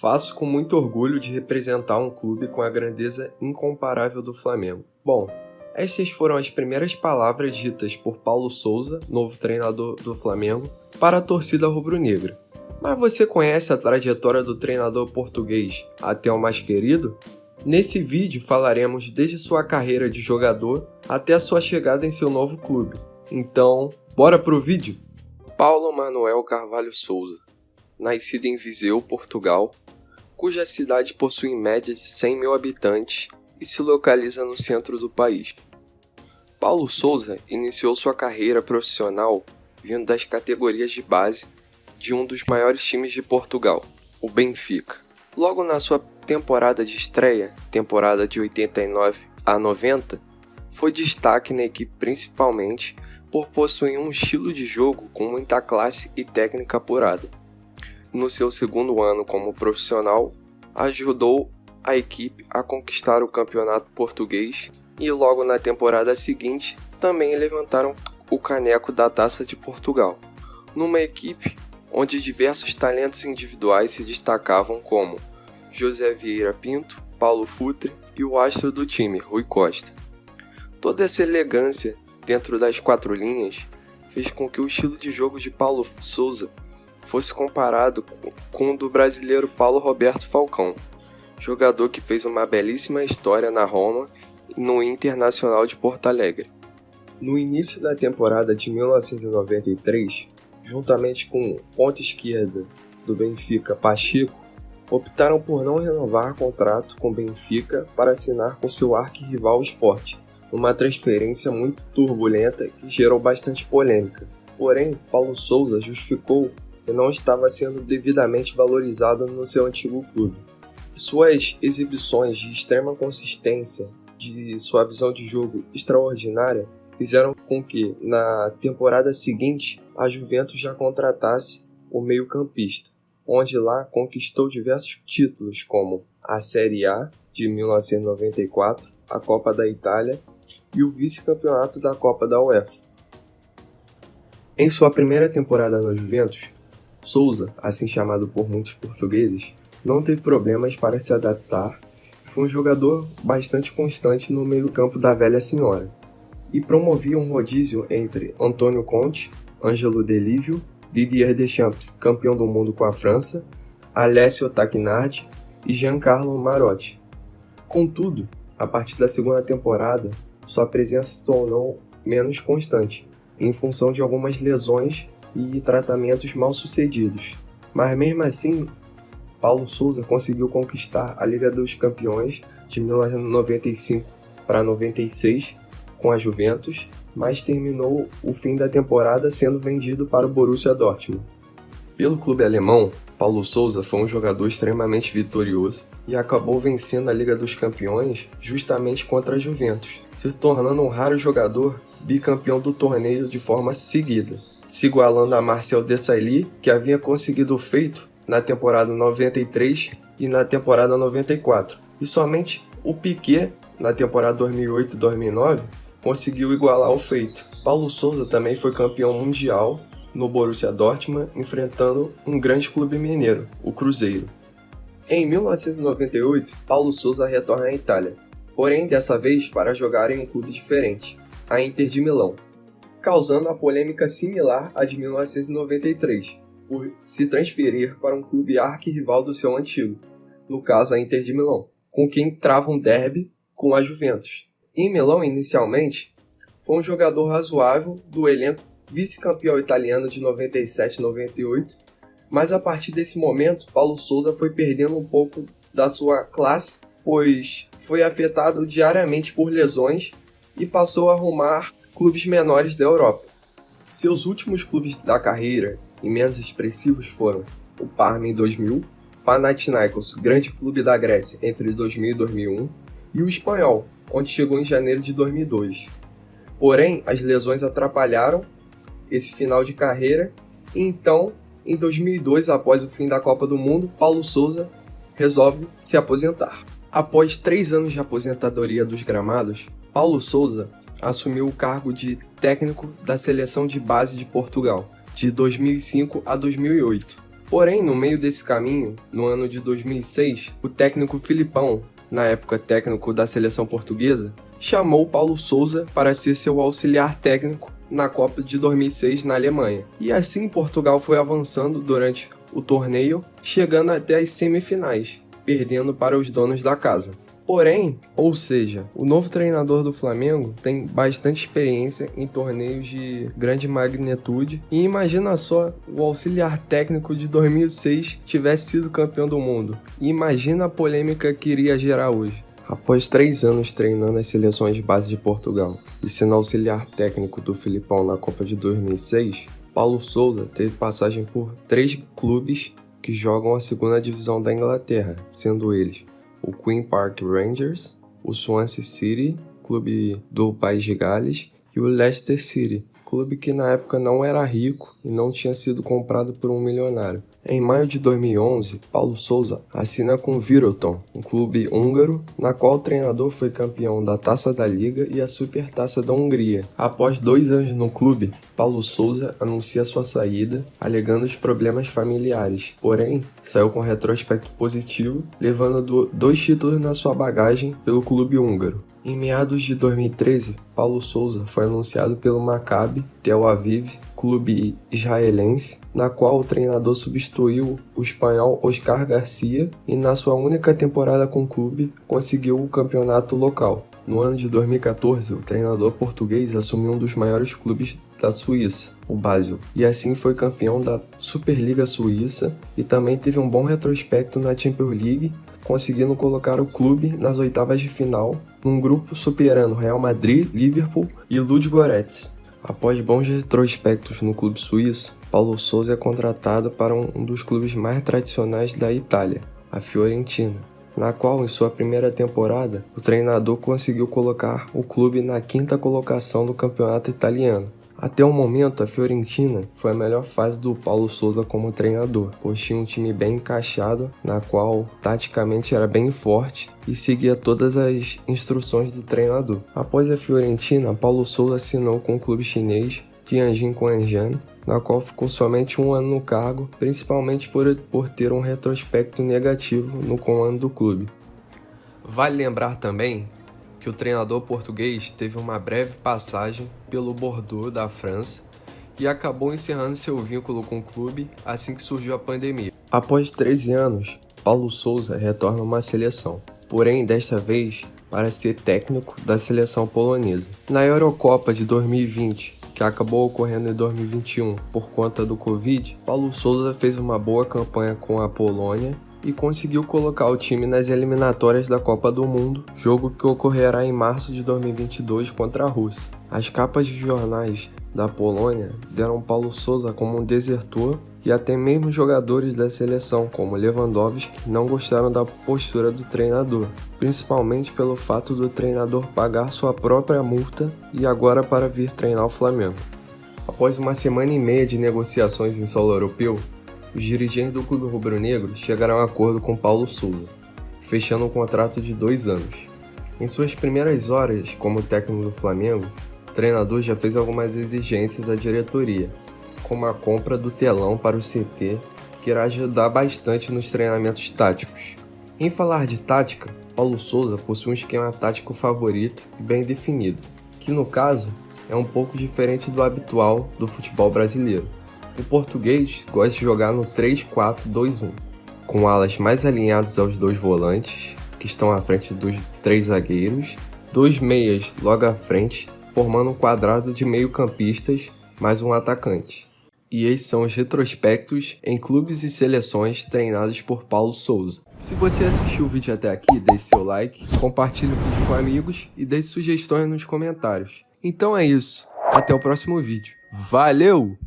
Faço com muito orgulho de representar um clube com a grandeza incomparável do Flamengo. Bom, estas foram as primeiras palavras ditas por Paulo Souza, novo treinador do Flamengo, para a torcida rubro-negra. Mas você conhece a trajetória do treinador português até o mais querido? Nesse vídeo falaremos desde sua carreira de jogador até a sua chegada em seu novo clube. Então, bora pro vídeo? Paulo Manuel Carvalho Souza, nascido em Viseu, Portugal, cuja cidade possui em média de 100 mil habitantes e se localiza no centro do país. Paulo Souza iniciou sua carreira profissional vindo das categorias de base de um dos maiores times de Portugal, o Benfica. Logo na sua temporada de estreia, temporada de 89 a 90, foi destaque na equipe principalmente por possuir um estilo de jogo com muita classe e técnica apurada. No seu segundo ano como profissional, ajudou a equipe a conquistar o campeonato português e logo na temporada seguinte também levantaram o caneco da Taça de Portugal, numa equipe onde diversos talentos individuais se destacavam como José Vieira Pinto, Paulo Futre e o astro do time, Rui Costa. Toda essa elegância dentro das quatro linhas fez com que o estilo de jogo de Paulo Souza fosse comparado com o do brasileiro Paulo Roberto Falcão, jogador que fez uma belíssima história na Roma e no Internacional de Porto Alegre. No início da temporada de 1993, juntamente com o ponta esquerda do Benfica, Pacheco, optaram por não renovar contrato com o Benfica para assinar com seu arquirrival Sport, uma transferência muito turbulenta que gerou bastante polêmica. Porém, Paulo Souza justificou que não estava sendo devidamente valorizado no seu antigo clube. Suas exibições de extrema consistência, de sua visão de jogo extraordinária, fizeram com que, na temporada seguinte, a Juventus já contratasse o meio-campista, onde lá conquistou diversos títulos como a Série A de 1994, a Copa da Itália e o vice-campeonato da Copa da UEFA. Em sua primeira temporada na Juventus, Souza, assim chamado por muitos portugueses, não teve problemas para se adaptar e foi um jogador bastante constante no meio-campo da velha senhora, e promovia um rodízio entre Antônio Conte, Ângelo Delívio, Didier Deschamps, campeão do mundo com a França, Alessio Tacchinardi e Giancarlo Marotti. Contudo, a partir da segunda temporada, sua presença se tornou menos constante, em função de algumas lesões e tratamentos mal sucedidos. Mas mesmo assim, Paulo Souza conseguiu conquistar a Liga dos Campeões de 1995 para 96 com a Juventus, mas terminou o fim da temporada sendo vendido para o Borussia Dortmund. Pelo clube alemão, Paulo Souza foi um jogador extremamente vitorioso e acabou vencendo a Liga dos Campeões justamente contra a Juventus, se tornando um raro jogador bicampeão do torneio de forma seguida, se igualando a Marcel Desailly, que havia conseguido o feito na temporada 93 e na temporada 94. E somente o Piquet, na temporada 2008 e 2009, conseguiu igualar o feito. Paulo Souza também foi campeão mundial no Borussia Dortmund, enfrentando um grande clube mineiro, o Cruzeiro. Em 1998, Paulo Souza retorna à Itália, porém dessa vez para jogar em um clube diferente, a Inter de Milão, causando a polêmica similar à de 1993, por se transferir para um clube arquirrival do seu antigo, no caso a Inter de Milão, com quem trava um derby com a Juventus. Em Milão, inicialmente, foi um jogador razoável do elenco vice-campeão italiano de 97 e 98, mas a partir desse momento, Paulo Souza foi perdendo um pouco da sua classe, pois foi afetado diariamente por lesões e passou a arrumar clubes menores da Europa. Seus últimos clubes da carreira e menos expressivos foram o Parma em 2000, Panathinaikos, grande clube da Grécia, entre 2000 e 2001, e o Espanhol, onde chegou em janeiro de 2002. Porém, as lesões atrapalharam esse final de carreira e então, em 2002, após o fim da Copa do Mundo, Paulo Souza resolve se aposentar. Após 3 anos de aposentadoria dos gramados, Paulo Souza assumiu o cargo de técnico da seleção de base de Portugal, de 2005 a 2008. Porém, no meio desse caminho, no ano de 2006, o técnico Filipão, na época técnico da seleção portuguesa, chamou Paulo Sousa para ser seu auxiliar técnico na Copa de 2006 na Alemanha. E assim Portugal foi avançando durante o torneio, chegando até as semifinais, perdendo para os donos da casa. Porém, ou seja, o novo treinador do Flamengo tem bastante experiência em torneios de grande magnitude e imagina só o auxiliar técnico de 2006 tivesse sido campeão do mundo. E imagina a polêmica que iria gerar hoje. Após 3 anos treinando as seleções de base de Portugal e sendo auxiliar técnico do Filipão na Copa de 2006, Paulo Sousa teve passagem por 3 clubes que jogam a segunda divisão da Inglaterra, sendo eles o Queen Park Rangers, o Swansea City, clube do País de Gales, e o Leicester City, clube que na época não era rico e não tinha sido comprado por um milionário. Em maio de 2011, Paulo Sousa assina com o Viterbese, um clube húngaro, na qual o treinador foi campeão da Taça da Liga e a Supertaça da Hungria. Após 2 anos no clube, Paulo Sousa anuncia sua saída, alegando os problemas familiares. Porém, saiu com retrospecto positivo, levando 2 títulos na sua bagagem pelo clube húngaro. Em meados de 2013, Paulo Sousa foi anunciado pelo Maccabi Tel Aviv, clube israelense, na qual o treinador substituiu o espanhol Oscar Garcia e na sua única temporada com o clube conseguiu o campeonato local. No ano de 2014, o treinador português assumiu um dos maiores clubes da Suíça, o Basel, e assim foi campeão da Superliga Suíça e também teve um bom retrospecto na Champions League, conseguindo colocar o clube nas oitavas de final, num grupo superando Real Madrid, Liverpool e Ludogorets. Após bons retrospectos no clube suíço, Paulo Sousa é contratado para um dos clubes mais tradicionais da Itália, a Fiorentina, na qual, em sua primeira temporada, o treinador conseguiu colocar o clube na 5ª colocação do campeonato italiano. Até o momento, a Fiorentina foi a melhor fase do Paulo Sousa como treinador, pois tinha um time bem encaixado, na qual taticamente era bem forte e seguia todas as instruções do treinador. Após a Fiorentina, Paulo Sousa assinou com o clube chinês Tianjin Quanjian, na qual ficou somente 1 ano no cargo, principalmente por ter um retrospecto negativo no comando do clube. Vale lembrar também que o treinador português teve uma breve passagem pelo Bordeaux da França e acabou encerrando seu vínculo com o clube assim que surgiu a pandemia. Após 13 anos, Paulo Sousa retorna a uma seleção, porém desta vez para ser técnico da seleção polonesa. Na Eurocopa de 2020, que acabou ocorrendo em 2021 por conta do Covid, Paulo Sousa fez uma boa campanha com a Polônia e conseguiu colocar o time nas eliminatórias da Copa do Mundo, jogo que ocorrerá em março de 2022 contra a Rússia. As capas de jornais da Polônia deram Paulo Sousa como um desertor e até mesmo jogadores da seleção, como Lewandowski, não gostaram da postura do treinador, principalmente pelo fato do treinador pagar sua própria multa e agora para vir treinar o Flamengo. Após uma semana e meia de negociações em solo europeu, os dirigentes do clube rubro-negro chegaram a um acordo com Paulo Sousa, fechando um contrato de 2 anos. Em suas primeiras horas como técnico do Flamengo, o treinador já fez algumas exigências à diretoria, como a compra do telão para o CT, que irá ajudar bastante nos treinamentos táticos. Em falar de tática, Paulo Sousa possui um esquema tático favorito e bem definido, que no caso é um pouco diferente do habitual do futebol brasileiro. O português gosta de jogar no 3-4-2-1, com alas mais alinhadas aos 2 volantes, que estão à frente dos 3 zagueiros, 2 meias logo à frente, formando um quadrado de meio-campistas mais um atacante. E esses são os retrospectos em clubes e seleções treinados por Paulo Sousa. Se você assistiu o vídeo até aqui, deixe seu like, compartilhe o vídeo com amigos e deixe sugestões nos comentários. Então é isso, até o próximo vídeo. Valeu!